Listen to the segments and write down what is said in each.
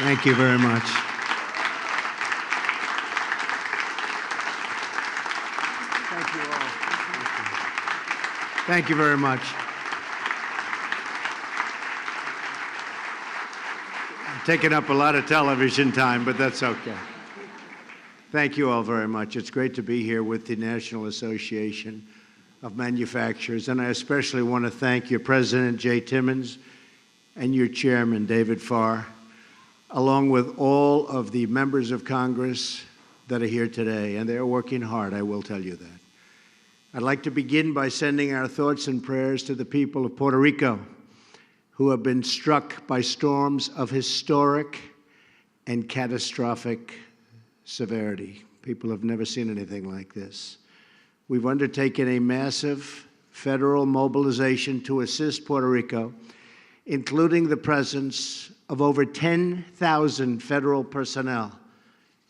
Thank you very much. Thank you all. Thank you very much. I'm taking up a lot of television time, but that's okay. Thank you all very much. It's great to be here with the National Association of Manufacturers, and I especially want to thank your President, Jay Timmons, and your Chairman, David Farr, along with all of the members of Congress that are here today, and they're working hard, I will tell you that. I'd like to begin by sending our thoughts and prayers to the people of Puerto Rico who have been struck by storms of historic and catastrophic severity. People have never seen anything like this. We've undertaken a massive federal mobilization to assist Puerto Rico, including the presence of over 10,000 federal personnel,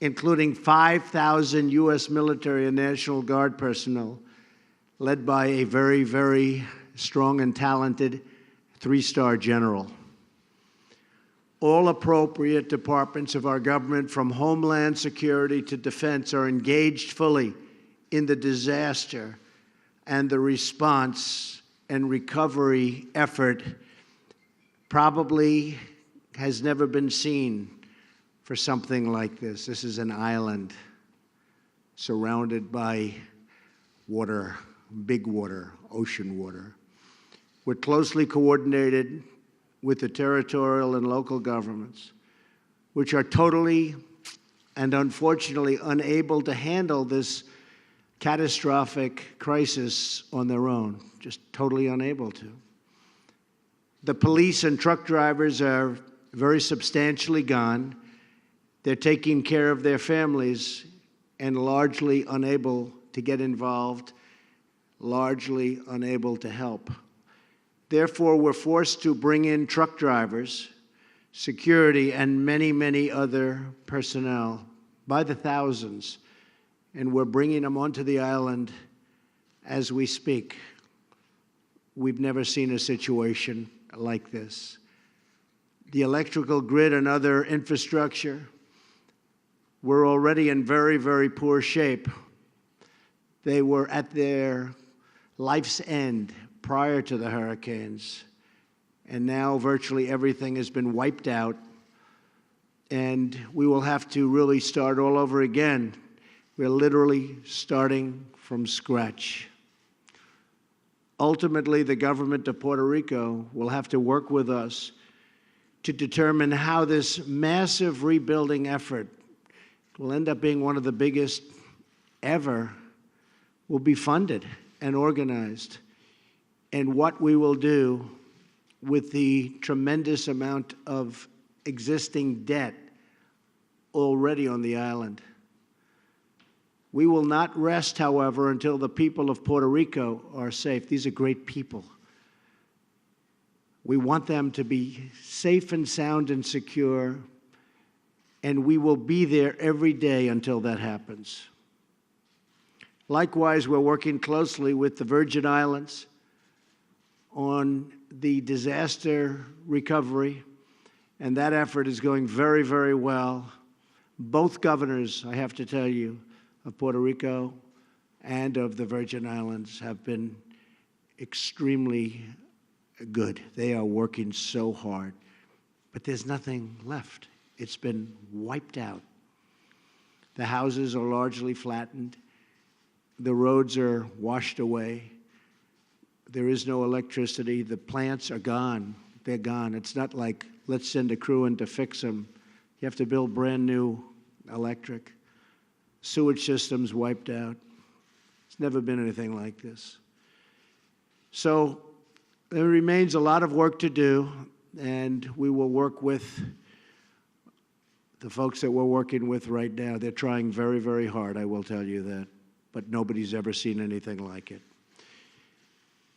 including 5,000 U.S. military and National Guard personnel, led by a very, very strong and talented three-star general. All appropriate departments of our government, from Homeland Security to Defense, are engaged fully in the disaster and the response and recovery effort probably has never been seen for something like this. This is an island surrounded by water, big water, ocean water. We're closely coordinated with the territorial and local governments, which are totally and unfortunately unable to handle this catastrophic crisis on their own, just totally unable to. The police and truck drivers are very substantially gone. They're taking care of their families and largely unable to get involved, largely unable to help. Therefore, we're forced to bring in truck drivers, security, and many, many other personnel by the thousands, and we're bringing them onto the island as we speak. We've never seen a situation like this. The electrical grid and other infrastructure were already in very, very poor shape. They were at their life's end prior to the hurricanes, and now virtually everything has been wiped out, and we will have to really start all over again. We're literally starting from scratch. Ultimately, the government of Puerto Rico will have to work with us to determine how this massive rebuilding effort will end up being one of the biggest ever, will be funded and organized, and what we will do with the tremendous amount of existing debt already on the island. We will not rest, however, until the people of Puerto Rico are safe. These are great people. We want them to be safe and sound and secure, and we will be there every day until that happens. Likewise, we're working closely with the Virgin Islands on the disaster recovery, and that effort is going very, very well. Both governors, I have to tell you, of Puerto Rico and of the Virgin Islands have been extremely good. They are working so hard, but there's nothing left. It's been wiped out. The houses are largely flattened. The roads are washed away. There is no electricity. The plants are gone. They're gone. It's not like, let's send a crew in to fix them. You have to build brand new electric. Sewage systems wiped out. It's never been anything like this. So there remains a lot of work to do, and we will work with the folks that we're working with right now. They're trying very, very hard, I will tell you that, but nobody's ever seen anything like it.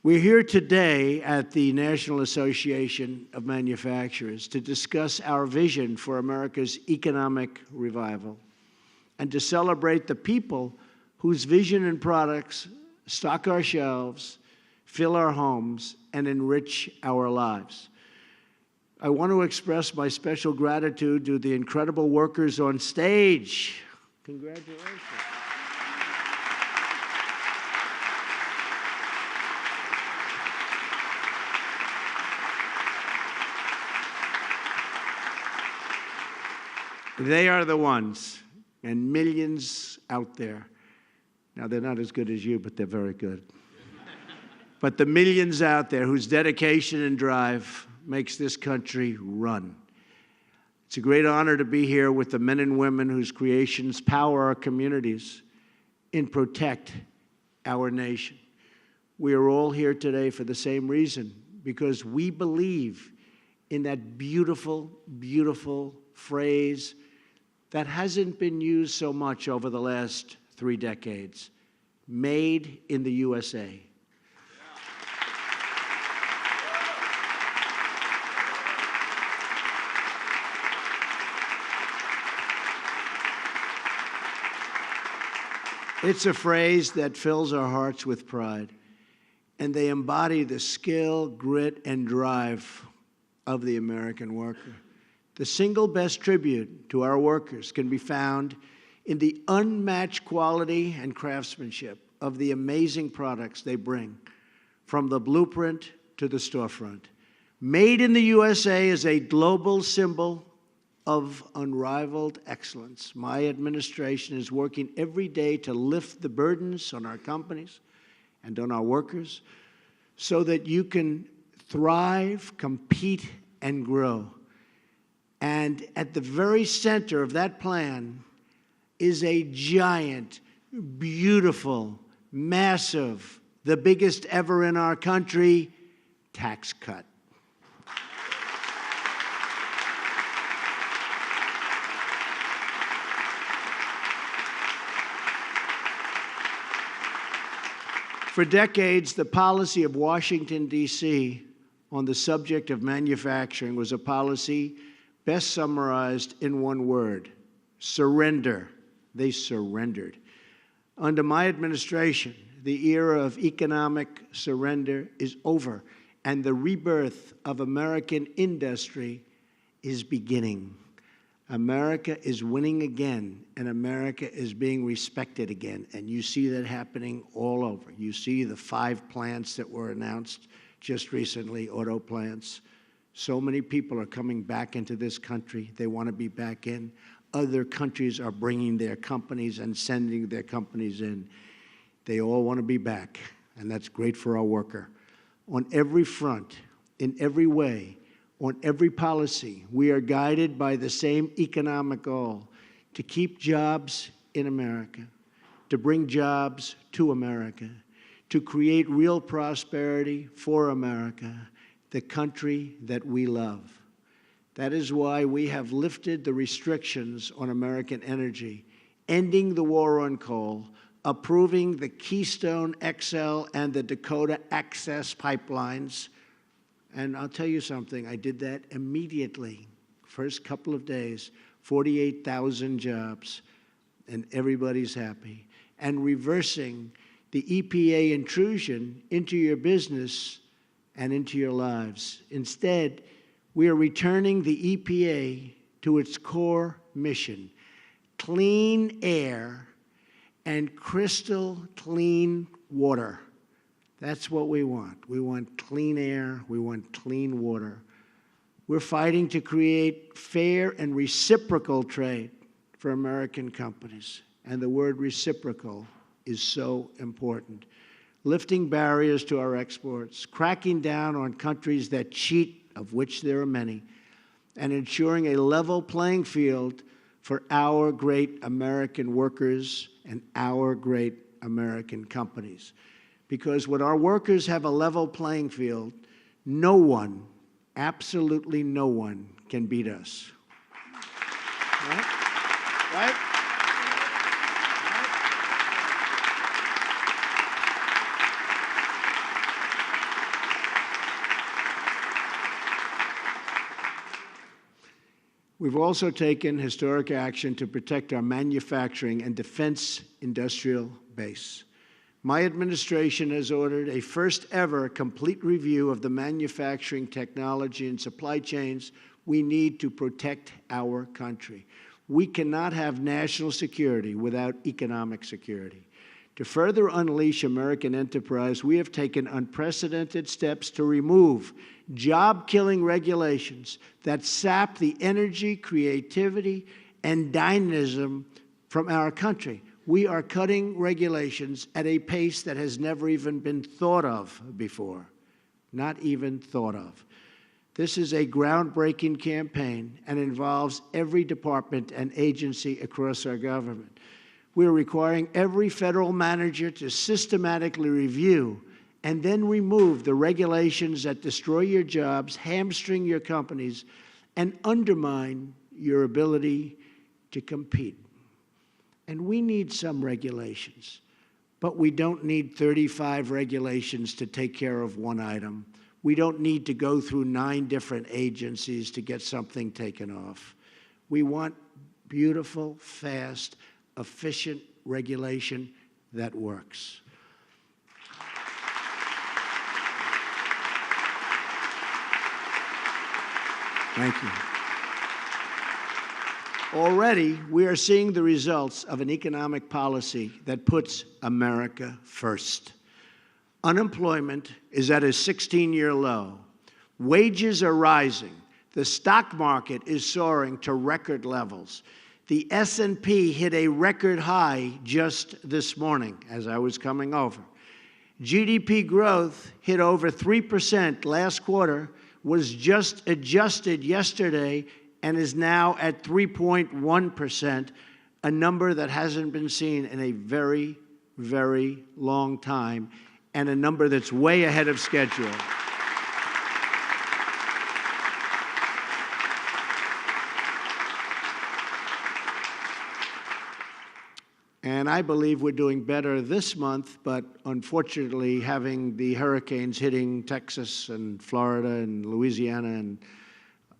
We're here today at the National Association of Manufacturers to discuss our vision for America's economic revival and to celebrate the people whose vision and products stock our shelves, fill our homes, and enrich our lives. I want to express my special gratitude to the incredible workers on stage. Congratulations. They are the ones, and millions out there. Now, they're not as good as you, but they're very good. But the millions out there whose dedication and drive makes this country run. It's a great honor to be here with the men and women whose creations power our communities and protect our nation. We are all here today for the same reason, because we believe in that beautiful, beautiful phrase that hasn't been used so much over the last 3 decades, made in the USA. It's a phrase that fills our hearts with pride, and they embody the skill, grit, and drive of the American worker. The single best tribute to our workers can be found in the unmatched quality and craftsmanship of the amazing products they bring, from the blueprint to the storefront. Made in the USA is a global symbol of unrivaled excellence. My administration is working every day to lift the burdens on our companies and on our workers so that you can thrive, compete, and grow. And at the very center of that plan is a giant, beautiful, massive, the biggest ever in our country, tax cut. For decades, the policy of Washington, D.C. on the subject of manufacturing was a policy best summarized in one word: surrender. They surrendered. Under my administration, the era of economic surrender is over, and the rebirth of American industry is beginning. America is winning again, and America is being respected again. And you see that happening all over. You see the 5 plants that were announced just recently, auto plants. So many people are coming back into this country. They want to be back in. Other countries are bringing their companies and sending their companies in. They all want to be back, and that's great for our worker. On every front, in every way, on every policy, we are guided by the same economic goal: to keep jobs in America, to bring jobs to America, to create real prosperity for America, the country that we love. That is why we have lifted the restrictions on American energy, ending the war on coal, approving the Keystone XL and the Dakota Access pipelines. And I'll tell you something, I did that immediately. First couple of days, 48,000 jobs, and everybody's happy. And reversing the EPA intrusion into your business and into your lives. Instead, we are returning the EPA to its core mission: clean air and crystal clean water. That's what we want. We want clean air. We want clean water. We're fighting to create fair and reciprocal trade for American companies. And the word reciprocal is so important. Lifting barriers to our exports, cracking down on countries that cheat, of which there are many, and ensuring a level playing field for our great American workers and our great American companies. Because when our workers have a level playing field, no one, absolutely no one, can beat us. Right? Right? We've also taken historic action to protect our manufacturing and defense industrial base. My administration has ordered a first-ever complete review of the manufacturing technology and supply chains we need to protect our country. We cannot have national security without economic security. To further unleash American enterprise, we have taken unprecedented steps to remove job-killing regulations that sap the energy, creativity, and dynamism from our country. We are cutting regulations at a pace that has never even been thought of before. Not even thought of. This is a groundbreaking campaign and involves every department and agency across our government. We are requiring every federal manager to systematically review and then remove the regulations that destroy your jobs, hamstring your companies, and undermine your ability to compete. And we need some regulations, but we don't need 35 regulations to take care of one item. We don't need to go through 9 different agencies to get something taken off. We want beautiful, fast, efficient regulation that works. Thank you. Already, we are seeing the results of an economic policy that puts America first. Unemployment is at a 16-year low. Wages are rising. The stock market is soaring to record levels. The S&P hit a record high just this morning as I was coming over. GDP growth hit over 3% last quarter, was just adjusted yesterday, and is now at 3.1%, a number that hasn't been seen in a very, very long time, and a number that's way ahead of schedule. And I believe we're doing better this month, but unfortunately, having the hurricanes hitting Texas and Florida and Louisiana and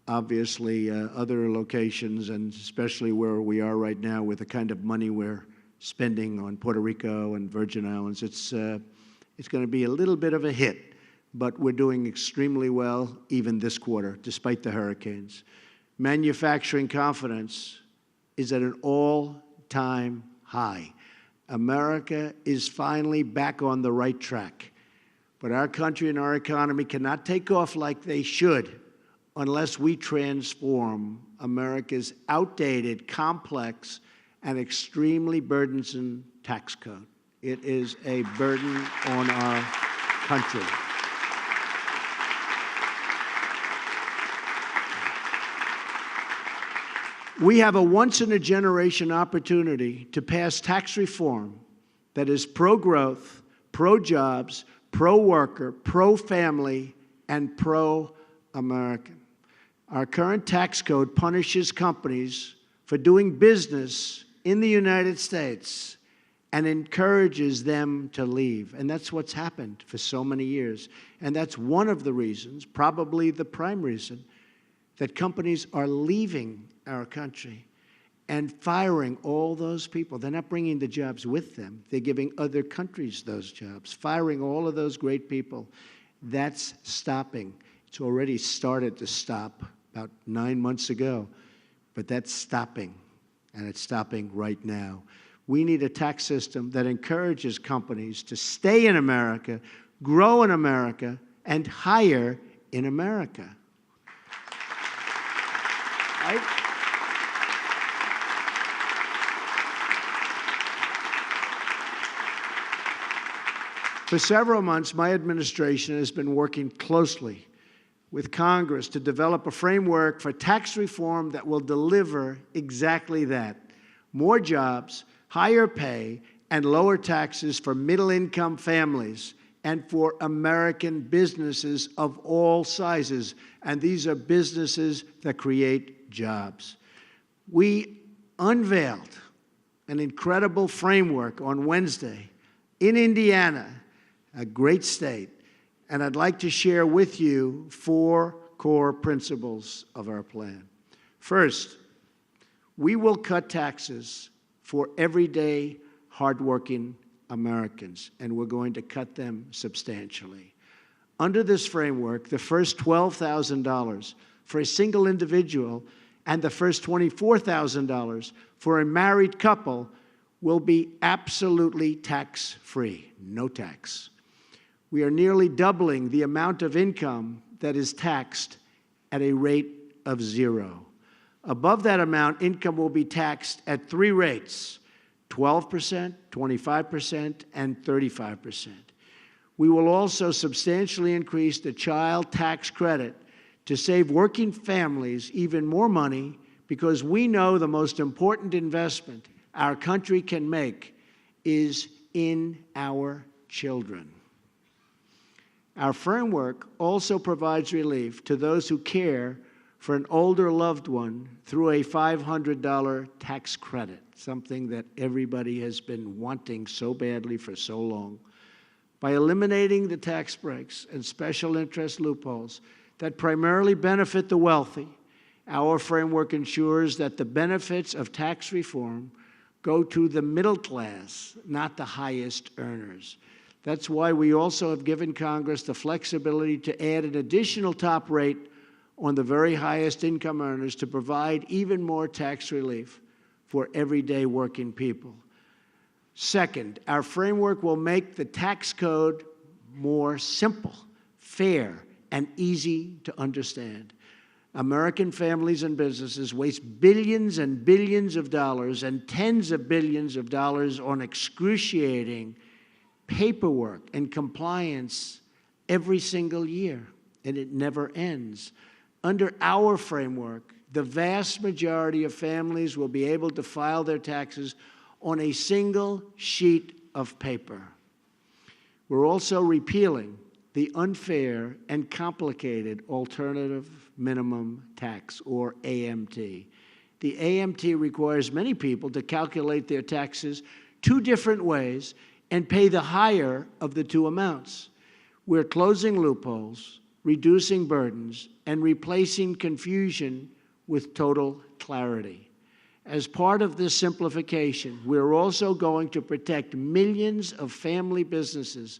obviously other locations, and especially where we are right now with the kind of money we're spending on Puerto Rico and Virgin Islands, it's going to be a little bit of a hit, but we're doing extremely well even this quarter, despite the hurricanes. Manufacturing confidence is at an all-time high. America is finally back on the right track, but our country and our economy cannot take off like they should unless we transform America's outdated, complex, and extremely burdensome tax code. It is a burden on our country. We have a once-in-a-generation opportunity to pass tax reform that is pro-growth, pro-jobs, pro-worker, pro-family, and pro-American. Our current tax code punishes companies for doing business in the United States and encourages them to leave. And that's what's happened for so many years. And that's one of the reasons, probably the prime reason, that companies are leaving our country and firing all those people. They're not bringing the jobs with them. They're giving other countries those jobs, firing all of those great people. That's stopping. It's already started to stop about 9 months ago, but that's stopping, and it's stopping right now. We need a tax system that encourages companies to stay in America, grow in America, and hire in America. Right? For several months, my administration has been working closely with Congress to develop a framework for tax reform that will deliver exactly that: more jobs, higher pay, and lower taxes for middle-income families and for American businesses of all sizes. And these are businesses that create jobs. We unveiled an incredible framework on Wednesday in Indiana, a great state, and I'd like to share with you 4 core principles of our plan. First, we will cut taxes for everyday, hardworking Americans, and we're going to cut them substantially. Under this framework, the first $12,000 for a single individual and the first $24,000 for a married couple will be absolutely tax-free, no tax. We are nearly doubling the amount of income that is taxed at a rate of 0. Above that amount, income will be taxed at 3 rates: 12%, 25%, and 35%. We will also substantially increase the child tax credit to save working families even more money, because we know the most important investment our country can make is in our children. Our framework also provides relief to those who care for an older loved one through a $500 tax credit, something that everybody has been wanting so badly for so long. By eliminating the tax breaks and special interest loopholes that primarily benefit the wealthy, our framework ensures that the benefits of tax reform go to the middle class, not the highest earners. That's why we also have given Congress the flexibility to add an additional top rate on the very highest income earners to provide even more tax relief for everyday working people. Second, our framework will make the tax code more simple, fair, and easy to understand. American families and businesses waste billions and billions of dollars and tens of billions of dollars on excruciating paperwork and compliance every single year, and it never ends. Under our framework, the vast majority of families will be able to file their taxes on a single sheet of paper. We're also repealing the unfair and complicated alternative minimum tax, or AMT. The AMT requires many people to calculate their taxes 2 different ways and pay the higher of the 2 amounts. We're closing loopholes, reducing burdens, and replacing confusion with total clarity. As part of this simplification, we're also going to protect millions of family businesses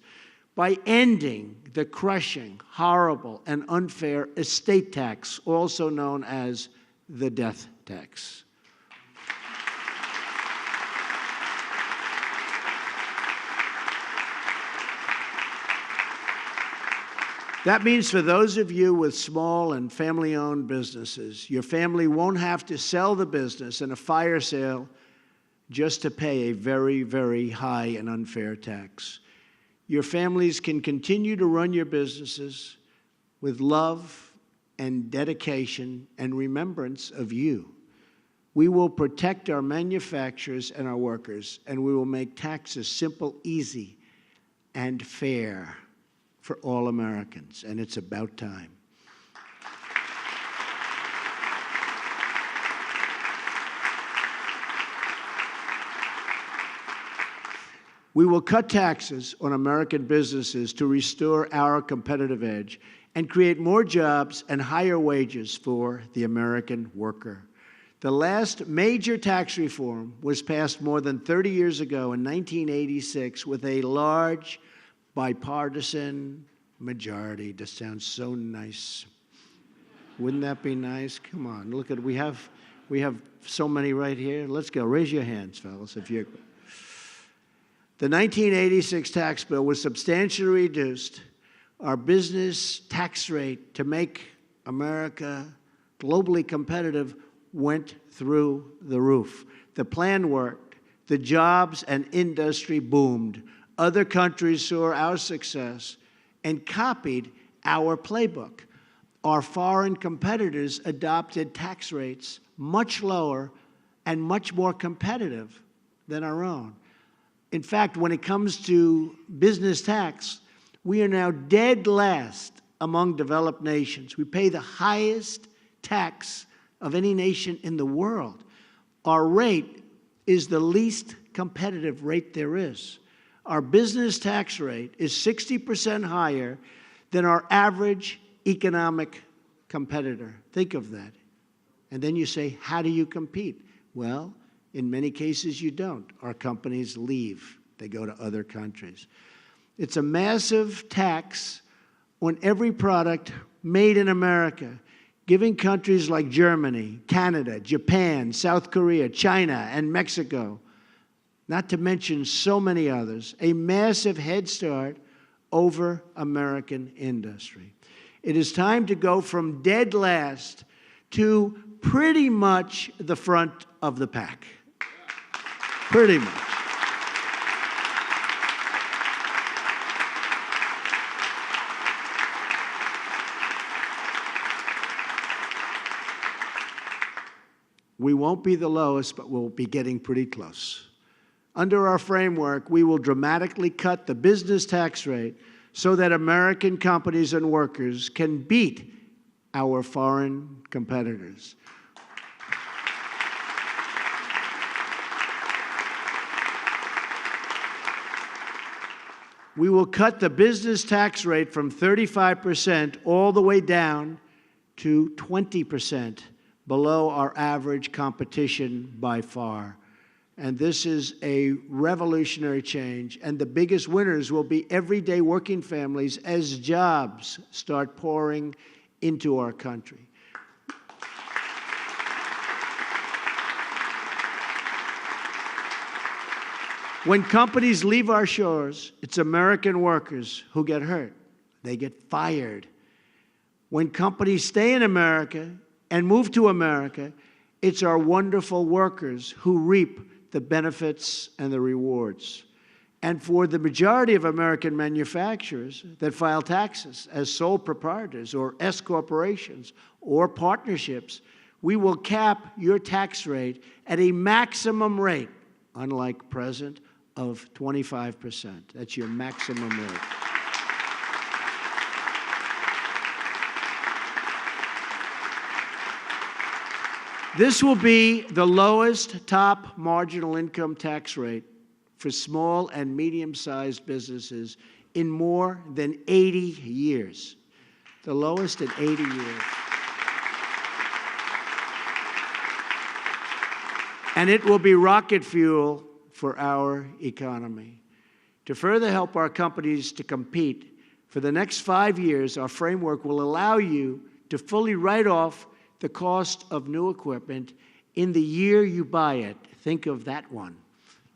by ending the crushing, horrible, and unfair estate tax, also known as the death tax. That means for those of you with small and family-owned businesses, your family won't have to sell the business in a fire sale just to pay a very, very high and unfair tax. Your families can continue to run your businesses with love and dedication and remembrance of you. We will protect our manufacturers and our workers, and we will make taxes simple, easy, and fair for all Americans, and it's about time. We will cut taxes on American businesses to restore our competitive edge and create more jobs and higher wages for the American worker. The last major tax reform was passed more than 30 years ago in 1986 with a large bipartisan majority. That sounds so nice. Wouldn't that be nice? Come on, look at we have so many right here. Let's go. Raise your hands, fellas, if you. The 1986 tax bill was substantially reduced our business tax rate to make America globally competitive went through the roof. The plan worked. The jobs and industry boomed. Other countries saw our success and copied our playbook. Our foreign competitors adopted tax rates much lower and much more competitive than our own. In fact, when it comes to business tax, we are now dead last among developed nations. We pay the highest tax of any nation in the world. Our rate is the least competitive rate there is. Our business tax rate is 60% higher than our average economic competitor. Think of that. And then you say, how do you compete? Well, in many cases you don't. Our companies leave They go to other countries. It's a massive tax on every product made in America, giving countries like Germany, Canada, Japan, South Korea, China, and Mexico, not to mention so many others, a massive head start over American industry. It is time to go from dead last to pretty much the front of the pack. Pretty much. We won't be the lowest, but we'll be getting pretty close. Under our framework, we will dramatically cut the business tax rate so that American companies and workers can beat our foreign competitors. We will cut the business tax rate from 35% all the way down to 20%, below our average competition by far. And this is a revolutionary change. And the biggest winners will be everyday working families as jobs start pouring into our country. When companies leave our shores, it's American workers who get hurt. They get fired. When companies stay in America and move to America, it's our wonderful workers who reap the benefits and the rewards. And for the majority of American manufacturers that file taxes as sole proprietors or S corporations or partnerships, we will cap your tax rate at a maximum rate, unlike present, of 25%. That's your maximum rate. This will be the lowest top marginal income tax rate for small and medium-sized businesses in more than 80 years. The lowest in 80 years. And it will be rocket fuel for our economy. To further help our companies to compete, for the next 5 years, our framework will allow you to fully write off the cost of new equipment in the year you buy it. Think of that one.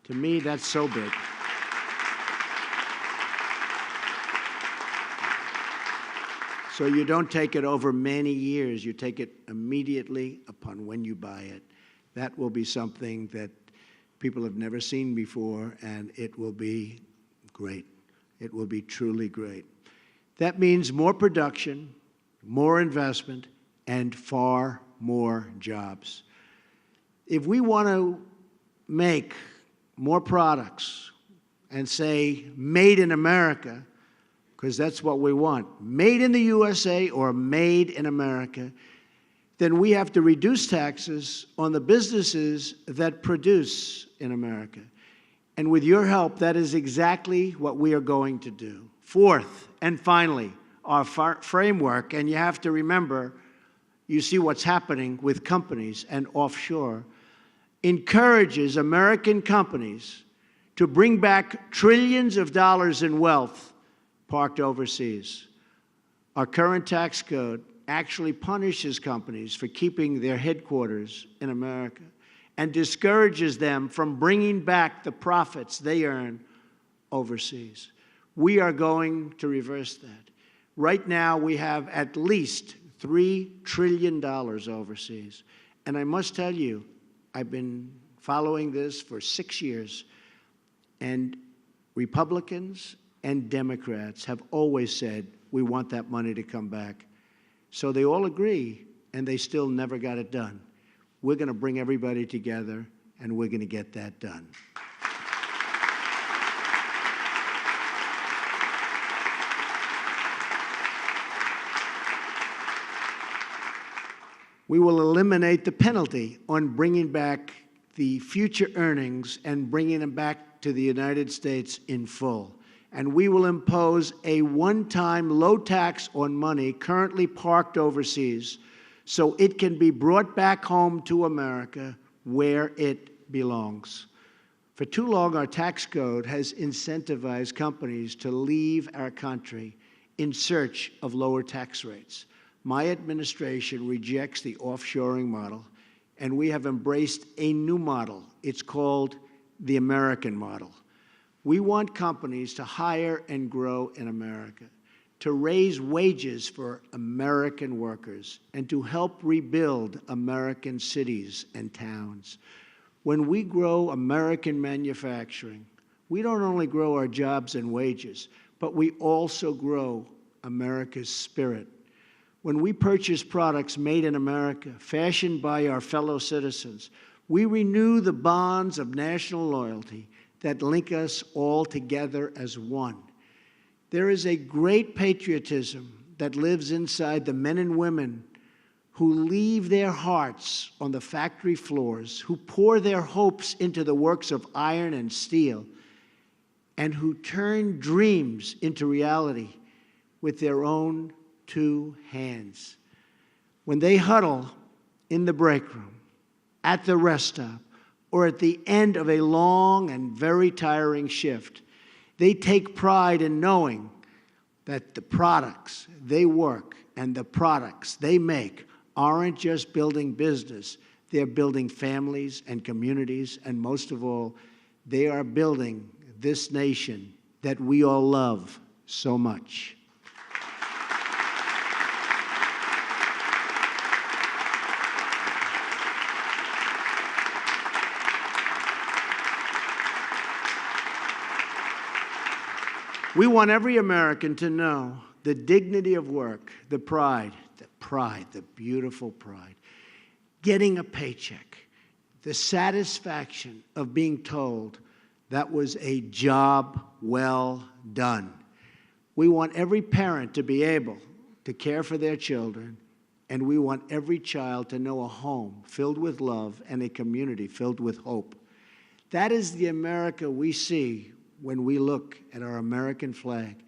To me, that's so big. So you don't take it over many years. You take it immediately upon when you buy it. That will be something that people have never seen before, and it will be great. It will be truly great. That means more production, more investment, and far more jobs. If we want to make more products and say, made in America, because that's what we want, made in the USA or made in America, then we have to reduce taxes on the businesses that produce in America. And with your help, that is exactly what we are going to do. Fourth, and finally, our framework, and you have to remember, you see what's happening with companies and offshore, encourages American companies to bring back trillions of dollars in wealth parked overseas. Our current tax code actually punishes companies for keeping their headquarters in America and discourages them from bringing back the profits they earn overseas. We are going to reverse that. Right now, we have at least $3 trillion overseas. And I must tell you, I've been following this for 6 years, and Republicans and Democrats have always said, we want that money to come back. So they all agree, and they still never got it done. We're going to bring everybody together, and we're going to get that done. We will eliminate the penalty on bringing back the future earnings and bringing them back to the United States in full. And we will impose a one-time low tax on money currently parked overseas so it can be brought back home to America where it belongs. For too long, our tax code has incentivized companies to leave our country in search of lower tax rates. My administration rejects the offshoring model, and we have embraced a new model. It's called the American model. We want companies to hire and grow in America, to raise wages for American workers, and to help rebuild American cities and towns. When we grow American manufacturing, we don't only grow our jobs and wages, but we also grow America's spirit. When we purchase products made in America, fashioned by our fellow citizens, we renew the bonds of national loyalty that link us all together as one. There is a great patriotism that lives inside the men and women who leave their hearts on the factory floors, who pour their hopes into the works of iron and steel, and who turn dreams into reality with their own two hands. When they huddle in the break room, at the rest stop, or at the end of a long and very tiring shift, they take pride in knowing that the products they work and the products they make aren't just building business, they're building families and communities, and most of all, they are building this nation that we all love so much. We want every American to know the dignity of work, the pride, the beautiful pride, getting a paycheck, the satisfaction of being told that was a job well done. We want every parent to be able to care for their children, and we want every child to know a home filled with love and a community filled with hope. That is the America we see when we look at our American flag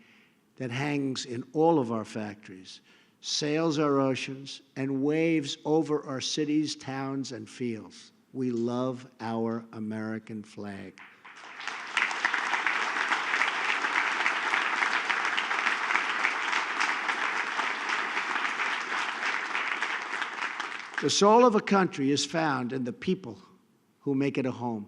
that hangs in all of our factories, sails our oceans, and waves over our cities, towns, and fields. We love our American flag. The soul of a country is found in the people who make it a home.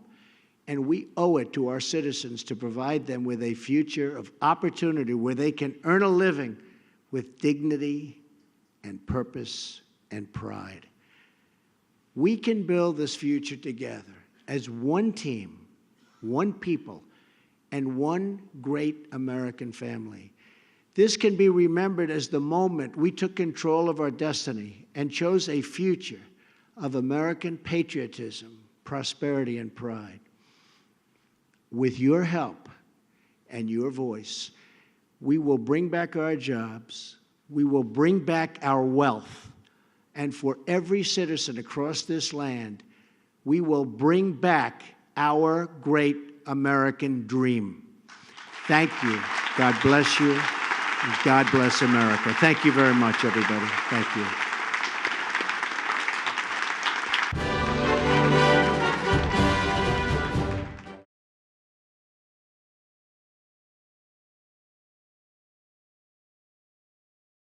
And we owe it to our citizens to provide them with a future of opportunity where they can earn a living with dignity and purpose and pride. We can build this future together as one team, one people, and one great American family. This can be remembered as the moment we took control of our destiny and chose a future of American patriotism, prosperity, and pride. With your help and your voice, we will bring back our jobs, we will bring back our wealth, and for every citizen across this land, we will bring back our great American dream. Thank you. God bless you, and God bless America. Thank you very much, everybody. Thank you.